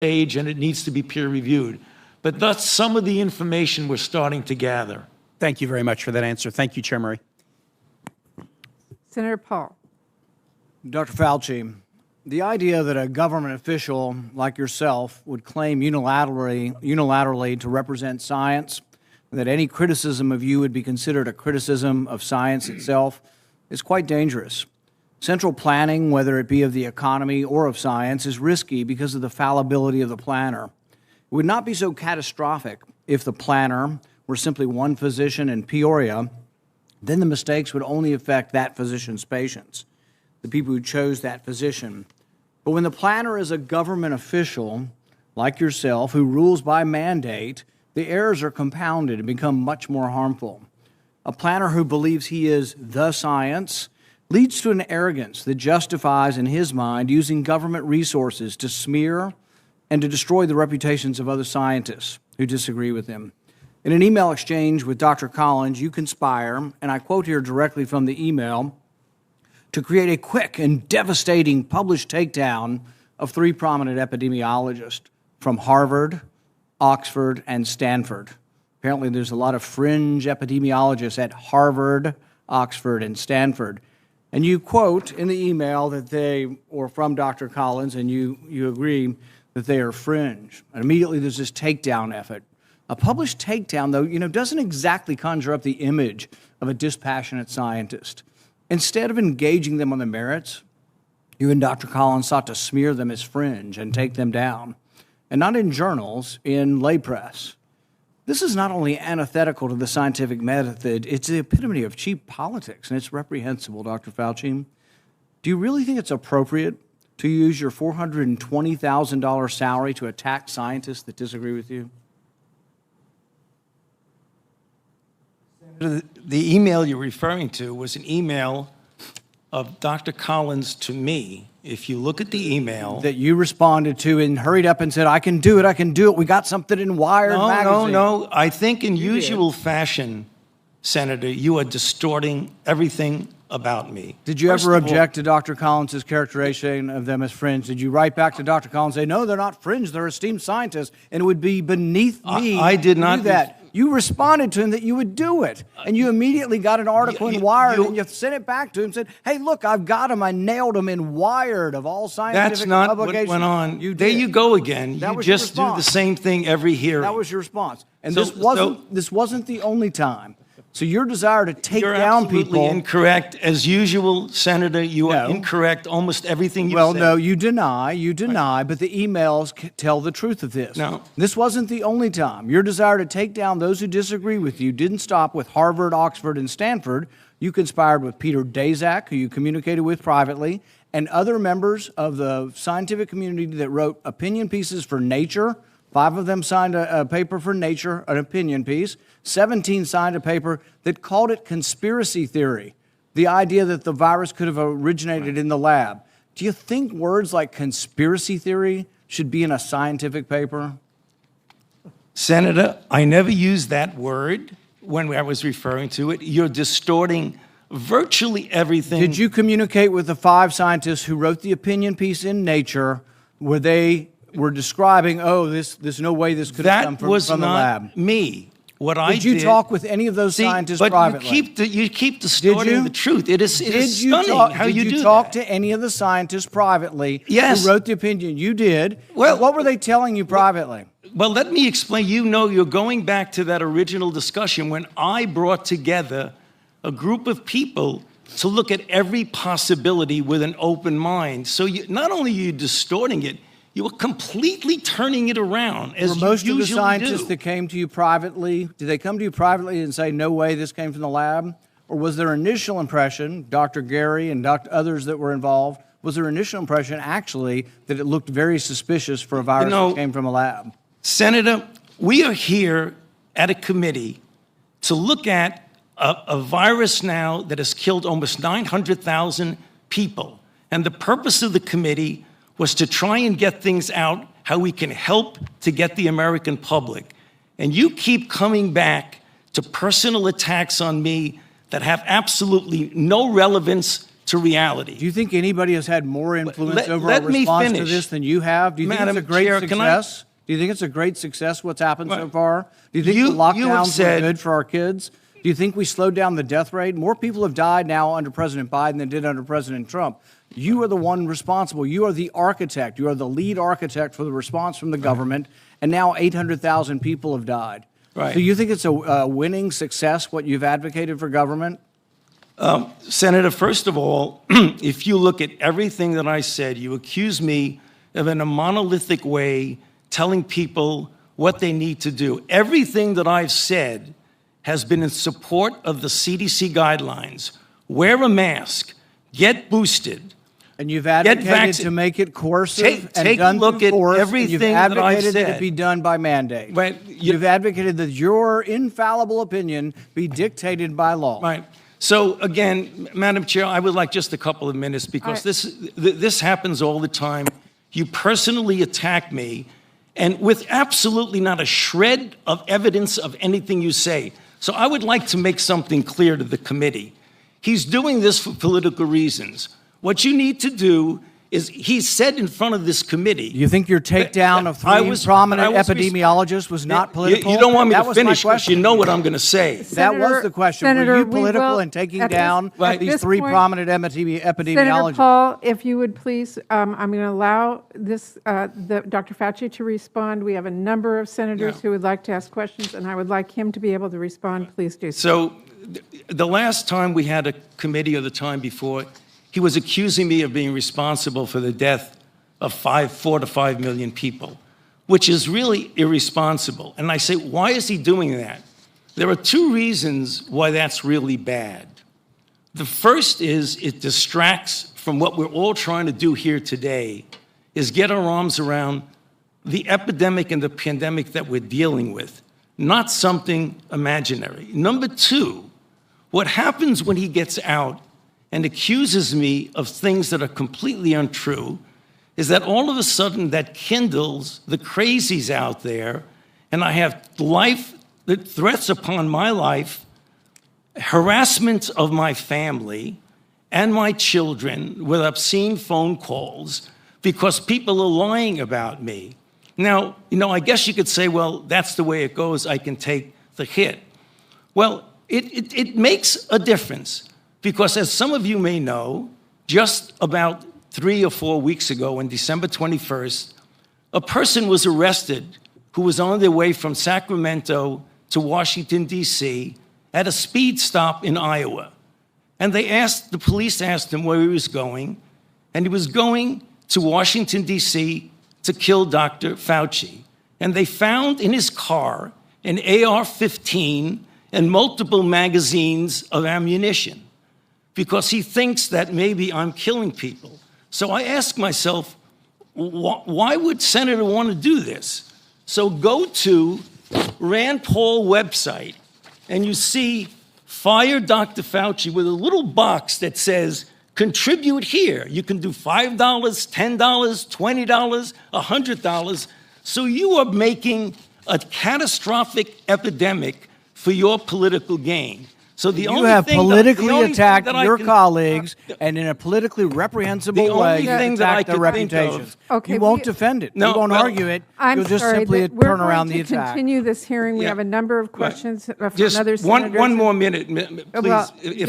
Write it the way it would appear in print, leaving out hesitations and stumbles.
stage and it needs to be peer reviewed. But that's some of the information we're starting to gather. Thank you very much for that answer. Thank you, Chair Murray. Senator Paul. Dr. Fauci, the idea that a government official like yourself would claim unilaterally to represent science, that any criticism of you would be considered a criticism of science itself, is quite dangerous. Central planning, whether it be of the economy or of science, is risky because of the fallibility of the planner. It would not be so catastrophic if the planner were simply one physician in Peoria. Then the mistakes would only affect that physician's patients, the people who chose that physician. But when the planner is a government official like yourself who rules by mandate, the errors are compounded and become much more harmful. A planner who believes he is the science leads to an arrogance that justifies, in his mind, using government resources to smear and to destroy the reputations of other scientists who disagree with him. In an email exchange with Dr. Collins, you conspire, and I quote here directly from the email, to create a quick and devastating published takedown of 3 prominent epidemiologists from Harvard, Oxford, and Stanford. Apparently there's a lot of fringe epidemiologists at Harvard, Oxford, and Stanford. And you quote in the email that they, or from Dr. Collins, and you agree that they are fringe. And immediately there's this takedown effort. A published takedown, though, doesn't exactly conjure up the image of a dispassionate scientist. Instead of engaging them on the merits, you and Dr. Collins sought to smear them as fringe and take them down. And not in journals, in lay press. This is not only antithetical to the scientific method, it's the epitome of cheap politics, and it's reprehensible, Dr. Fauci. Do you really think it's appropriate to use your $420,000 salary to attack scientists that disagree with you? The email you're referring to was an email of Dr. Collins to me. If you look at the email that you responded to and hurried up and said, I can do it. We got something in Wired magazine. No. I think in usual fashion, Senator, you are distorting everything about me. Did you ever object to Dr. Collins' characterization of them as fringe? Did you write back to Dr. Collins and say, no, they're not fringe, they're esteemed scientists, and it would be beneath me I did not do that? You responded to him that you would do it, and you immediately got an article in Wired, and you sent it back to him and said, hey, look, I've got him. I nailed him in Wired of all scientific publications. That's not what went on. There you go again. You just do the same thing every hearing. That was your response. And this wasn't the only time. So your desire to take down people... You're absolutely incorrect. As usual, Senator, you are incorrect almost everything you said. Well, no, you deny, but the emails tell the truth of this. No. This wasn't the only time. Your desire to take down those who disagree with you didn't stop with Harvard, Oxford, and Stanford. You conspired with Peter Daszak, who you communicated with privately, and other members of the scientific community that wrote opinion pieces for Nature. 5 of them signed a paper for Nature, an opinion piece. 17 signed a paper that called it conspiracy theory, the idea that the virus could have originated in the lab. Do you think words like conspiracy theory should be in a scientific paper? Senator, I never used that word when I was referring to it. You're distorting virtually everything. Did you communicate with the 5 scientists who wrote the opinion piece in Nature where they were describing, there's no way this could have come from the lab? That was not me. Did you talk with any of those scientists privately? You keep distorting the truth. It is stunning how you do that. Did you talk to any of the scientists privately who wrote the opinion? You did. Well, what were they telling you privately? Well, let me explain. You're going back to that original discussion when I brought together a group of people to look at every possibility with an open mind. So not only are you distorting it, you were completely turning it around, as you usually do. Were most of the scientists that came to you privately, did they come to you privately and say, no way, this came from the lab? Or was their initial impression, Dr. Gary and others that were involved, was their initial impression actually that it looked very suspicious for a virus that came from a lab? Senator, we are here at a committee to look at a virus now that has killed almost 900,000 people. And the purpose of the committee was to try and get things out, how we can help to get the American public. And you keep coming back to personal attacks on me that have absolutely no relevance to reality. Do you think anybody has had more influence over let our me response to finish. this than you have? Do you think Madam it's a great Chair, can I- success? Do you think it's a great success what's happened so Right. far? Do you think You- the you have lockdowns said- were good for our kids? Do you think we slowed down the death rate? More people have died now under President Biden than did under President Trump. You are the one responsible. You are the architect. You are the lead architect for the response from the government, and now 800,000 people have died. Right. So you think it's a winning success, what you've advocated for government? Senator, first of all, if you look at everything that I said, you accuse me of in a monolithic way telling people what they need to do. Everything that I've said has been in support of the CDC guidelines. Wear a mask, get boosted. And you've advocated to make it coercive and take a done look through at force, and everything you've that I've advocated that said. it be done by mandate. Right. You've advocated that your infallible opinion be dictated by law. Right. So again, Madam Chair, I would like just a couple of minutes because this happens all the time. You personally attack me, and with absolutely not a shred of evidence of anything you say. So I would like to make something clear to the committee. He's doing this for political reasons. What you need to do is, he said in front of this committee. Do you think your takedown of three prominent epidemiologists was not political? You don't want me That to was my finish because question. you know what I'm going to say. That was the question. Senator, Were you we political will- in taking at this- down at these this three point- prominent Senator epidemiologists? Paul, if you would please, I'm going to allow this, Dr. Fauci to respond. We have a number of senators Yeah. who would like to ask questions, and I would like him to be able to respond. Please do so. So the last time we had a committee, or the time before, he was accusing me of being responsible for the death of 4 to 5 million people, which is really irresponsible. And I say, why is he doing that? There are two reasons why that's really bad. The first is it distracts from what we're all trying to do here today, is get our arms around the epidemic and the pandemic that we're dealing with, not something imaginary. Number two, what happens when he gets out and accuses me of things that are completely untrue is that all of a sudden that kindles the crazies out there, and I have threats upon my life, harassment of my family and my children with obscene phone calls because people are lying about me. Now, I guess you could say, well, that's the way it goes. I can take the hit. Well, it makes a difference because, as some of you may know, just about 3 or 4 weeks ago, on December 21st, a person was arrested who was on their way from Sacramento to Washington, D.C., at a speed stop in Iowa. And the police asked him where he was going, and he was going to Washington, D.C. to kill Dr. Fauci. And they found in his car an AR-15 and multiple magazines of ammunition because he thinks that maybe I'm killing people. So I ask myself, why would Senator want to do this? So go to Rand Paul website, and you see Fire Dr. Fauci with a little box that says, contribute here. You can do $5, $10, $20, $100. So you are making a catastrophic epidemic for your political gain. So the You only have thing politically the only thing attacked that I your can- colleagues, and in a politically reprehensible The way, only you thing that I attack their could think of- reputations. Okay, You won't we- defend it. No, You won't well, argue it. I'm You'll just sorry, simply but we're turn around going the to attack. continue this hearing. We Yeah. have a number of questions from Just other one senators. more minute, please. Well, if